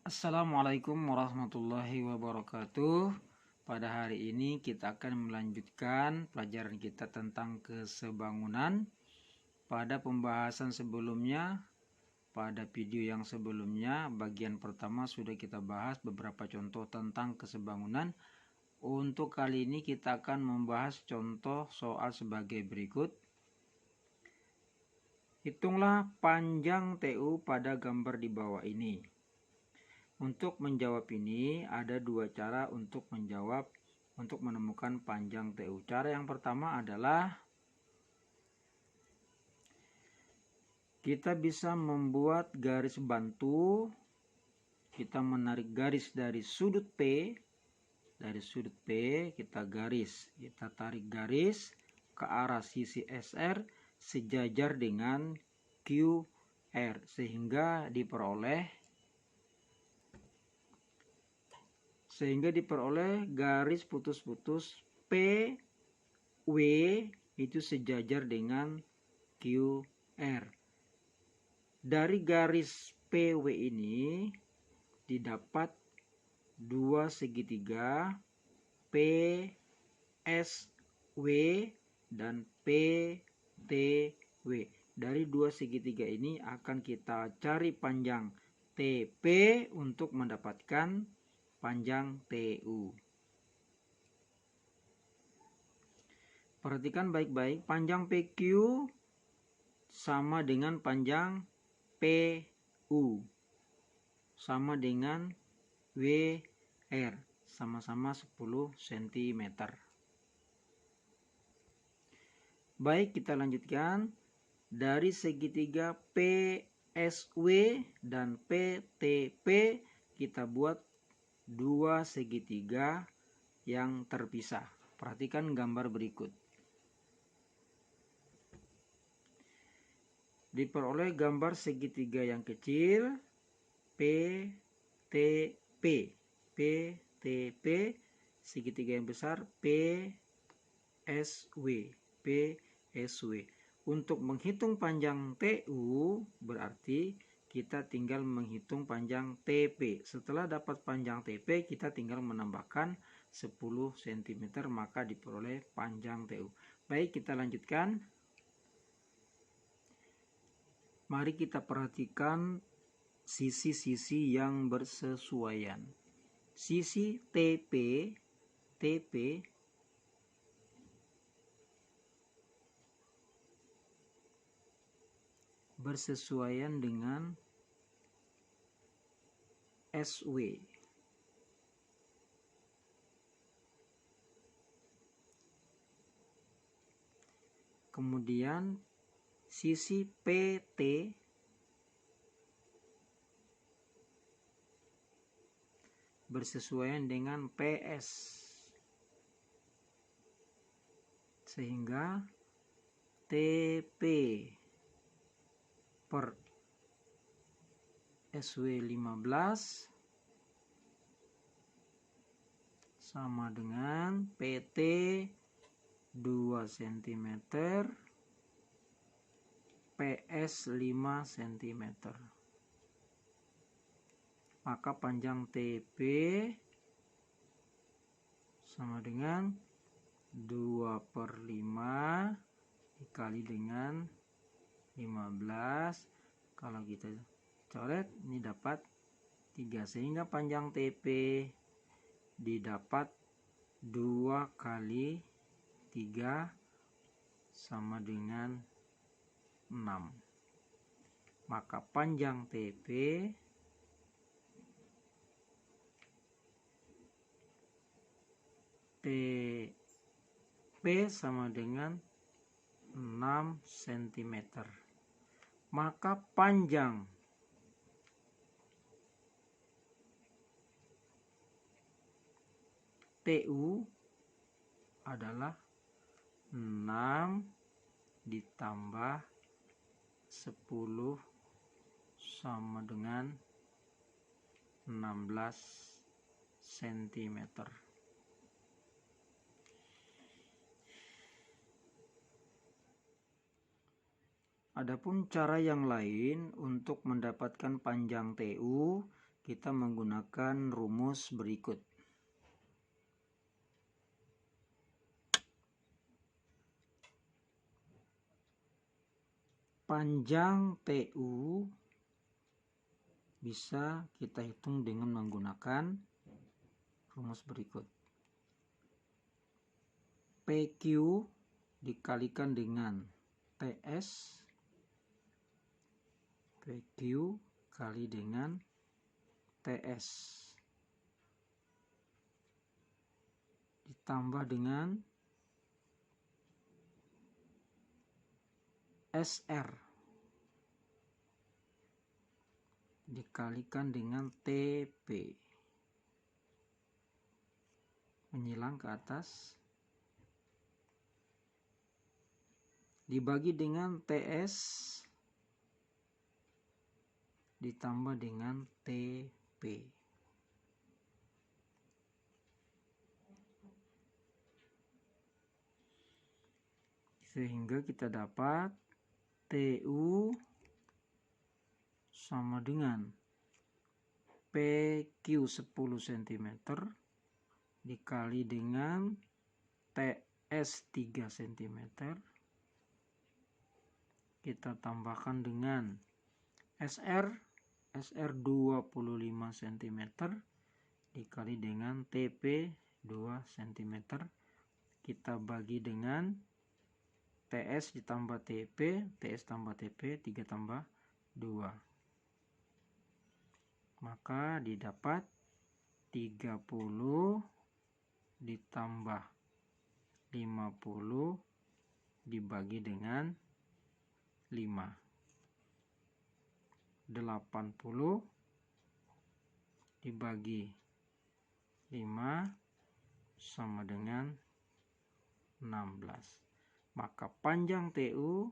Assalamualaikum warahmatullahi wabarakatuh. Pada hari ini kita akan melanjutkan pelajaran kita tentang kesebangunan. Pada pembahasan sebelumnya, pada video yang sebelumnya, bagian pertama sudah kita bahas beberapa contoh tentang kesebangunan. Untuk kali ini kita akan membahas contoh soal sebagai berikut. Hitunglah panjang TU pada gambar di bawah ini. Untuk menjawab ini ada dua cara untuk menemukan panjang TU. Cara yang pertama adalah kita bisa membuat garis bantu. Kita menarik garis dari sudut P. Dari sudut P kita tarik garis ke arah sisi SR sejajar dengan QR sehingga diperoleh garis putus-putus PW itu sejajar dengan QR. Dari garis PW ini didapat dua segitiga PSW dan PTW. Dari dua segitiga ini akan kita cari panjang TP untuk mendapatkan panjang TU. Perhatikan baik-baik, panjang PQ sama dengan panjang PU sama dengan WR, sama-sama 10 cm. Baik, kita lanjutkan. Dari segitiga PSW dan PTP kita buat dua segitiga yang terpisah. Perhatikan gambar berikut. Diperoleh gambar segitiga yang kecil PTP. PTP, segitiga yang besar PSW. PSW. Untuk menghitung panjang TU berarti kita tinggal menghitung panjang TP. Setelah dapat panjang TP, kita tinggal menambahkan 10 cm, maka diperoleh panjang TU. Baik, kita lanjutkan. Mari kita perhatikan sisi-sisi yang bersesuaian. Sisi TP bersesuaian dengan SW. Kemudian sisi PT bersesuaian dengan PS. Sehingga TP per SW15 sama dengan PT 2 cm, PS 5 cm. Maka panjang TP sama dengan 2/5 dikali dengan 15. Kalau kita coret ini dapat 3, sehingga panjang TP didapat 2 kali 3 sama dengan 6. Maka panjang TP sama dengan 6 cm. Maka panjang TU adalah 6 ditambah 10 sama dengan 16 cm. Adapun cara yang lain untuk mendapatkan panjang TU, kita menggunakan rumus berikut. Panjang TU bisa kita hitung dengan menggunakan rumus berikut. PQ dikalikan dengan TS, PQ kali dengan TS, ditambah dengan SR dikalikan dengan TP, menyilang ke atas, dibagi dengan TS ditambah dengan TP. Sehingga kita dapat TU sama dengan PQ 10 cm dikali dengan TS 3 cm, kita tambahkan dengan SR 25 cm dikali dengan TP 2 cm, kita bagi dengan TS ditambah TP, TS tambah TP, 3 tambah 2. Maka didapat 30 ditambah 50 dibagi dengan 5. 80 dibagi 5 sama dengan 16. Maka panjang TU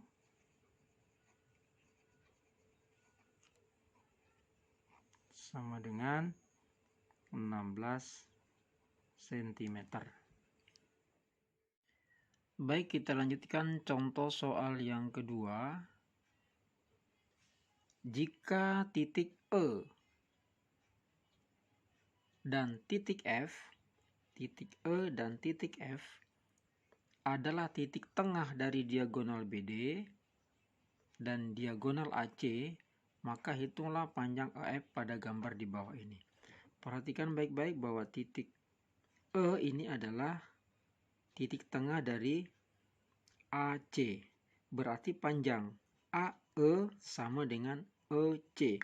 sama dengan 16 cm. Baik, kita lanjutkan contoh soal yang kedua. Jika titik E dan titik F, adalah titik tengah dari diagonal BD dan diagonal AC, maka hitunglah panjang EF pada gambar di bawah ini. Perhatikan baik-baik bahwa titik E ini adalah titik tengah dari AC. Berarti panjang AE sama dengan EC.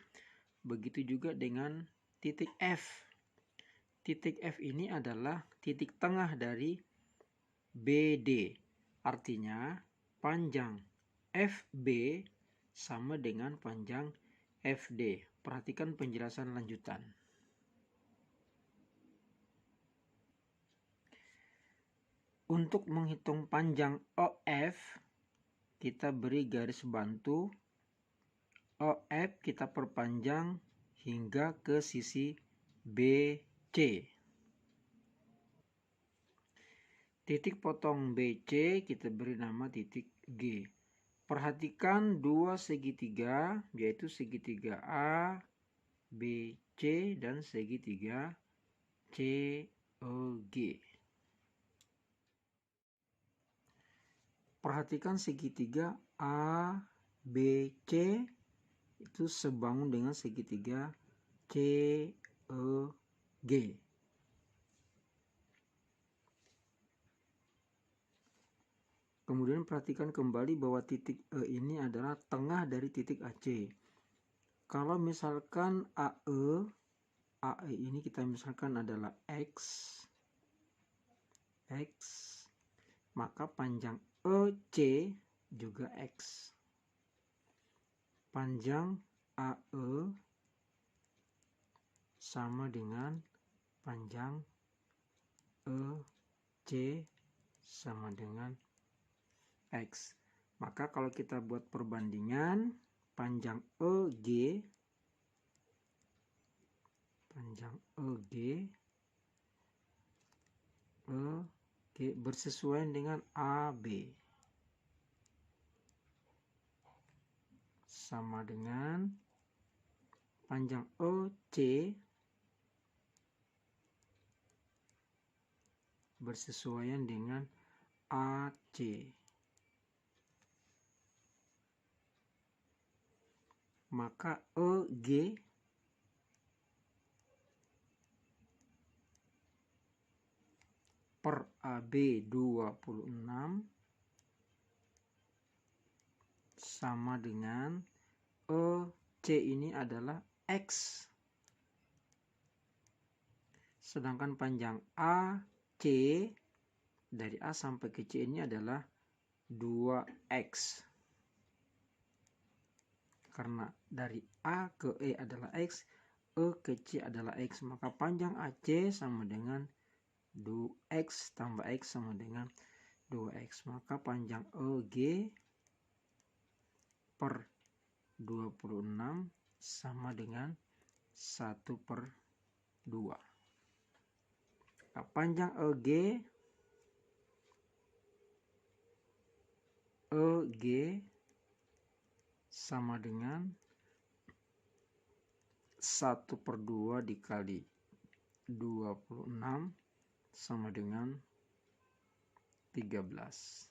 Begitu juga dengan titik F. Titik F ini adalah titik tengah dari BD. Artinya panjang FB sama dengan panjang FD. Perhatikan penjelasan lanjutan. Untuk menghitung panjang OF, kita beri garis bantu. OF kita perpanjang hingga ke sisi BC. Titik potong BC kita beri nama titik G. Perhatikan dua segitiga, yaitu segitiga A, BC, dan segitiga CEG. Perhatikan segitiga ABC itu sebangun dengan segitiga CEG. Kemudian perhatikan kembali bahwa titik E ini adalah tengah dari titik AC. Kalau misalkan AE ini kita misalkan adalah X, maka panjang EC juga X. Panjang AE sama dengan panjang EC sama dengan X. Maka kalau kita buat perbandingan, panjang EG bersesuaian dengan AB sama dengan panjang OC bersesuaian dengan AC. Maka EG per AB 26 sama dengan EC ini adalah X. Sedangkan panjang AC dari A sampai ke C ini adalah 2X. Karena dari A ke E adalah X, E ke C adalah X, maka panjang AC sama dengan 2X tambah X sama dengan 2X. Maka panjang EG per 26 sama dengan 1/2. Nah, panjang EG sama dengan 1/2 dikali 26 sama dengan 13.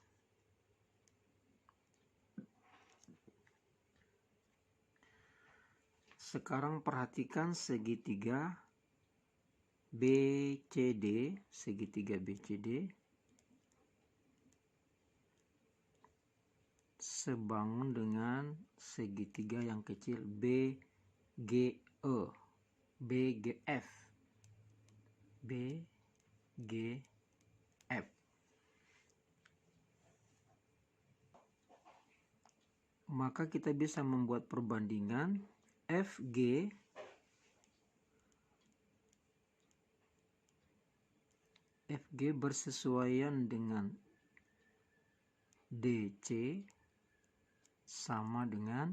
Sekarang perhatikan segitiga BCD, sebangun dengan segitiga yang kecil BGF. Maka kita bisa membuat perbandingan FG bersesuaian dengan DC sama dengan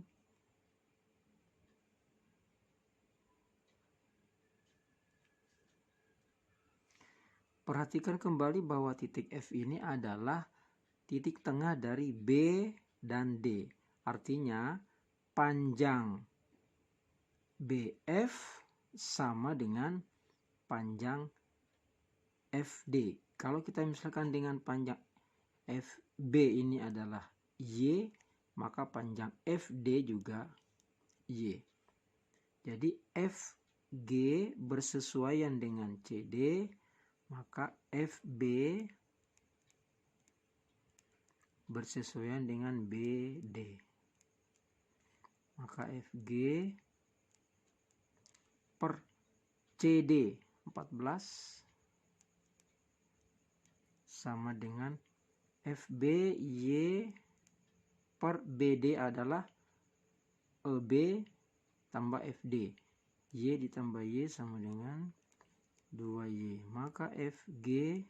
perhatikan kembali bahwa titik F ini adalah titik tengah dari B dan D. Artinya panjang BF sama dengan panjang FD. Kalau kita misalkan dengan panjang FB ini adalah Y, maka panjang FD juga Y. Jadi FG bersesuaian dengan CD, maka FB bersesuaian dengan BD. Maka FG per CD 14 sama dengan FBY per BD adalah EB tambah FD. Y ditambah Y sama dengan 2Y. Maka FG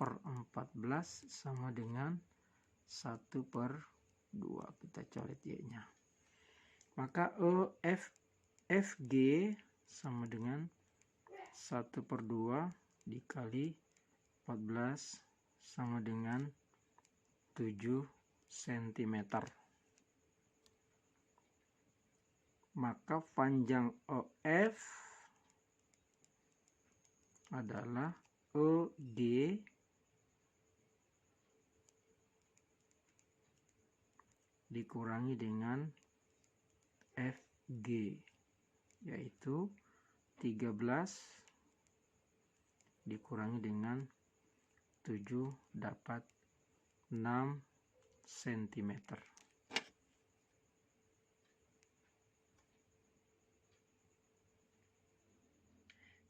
per 14 sama dengan 1/2. Kita coret Y-nya. Maka FG sama dengan 1/2 dikali 14 sama dengan 7 cm. Maka panjang OF adalah EG dikurangi dengan FG, yaitu 13 dikurangi dengan 7 dapat 6 cm.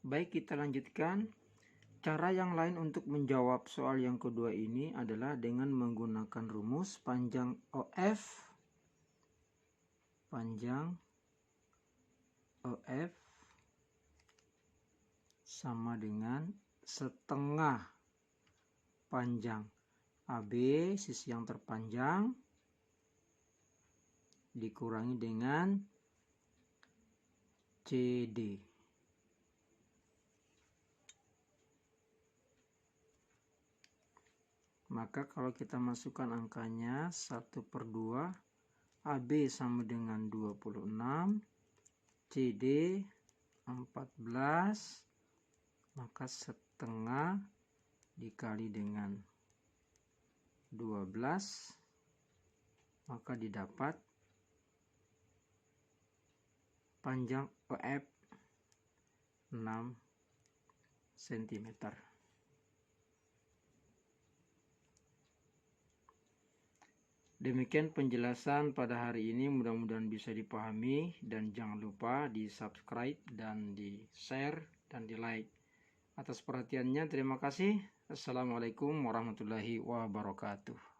Baik, kita lanjutkan. Cara yang lain untuk menjawab soal yang kedua ini adalah dengan menggunakan rumus panjang OF sama dengan setengah panjang AB, sisi yang terpanjang, dikurangi dengan CD. Maka kalau kita masukkan angkanya 1/2, AB sama dengan 26, CD 14, maka setengah dikali dengan 12, maka didapat panjang EF 6 cm. Demikian penjelasan pada hari ini, mudah-mudahan bisa dipahami, dan jangan lupa di subscribe dan di share dan di like. Atas perhatiannya terima kasih. Assalamualaikum warahmatullahi wabarakatuh.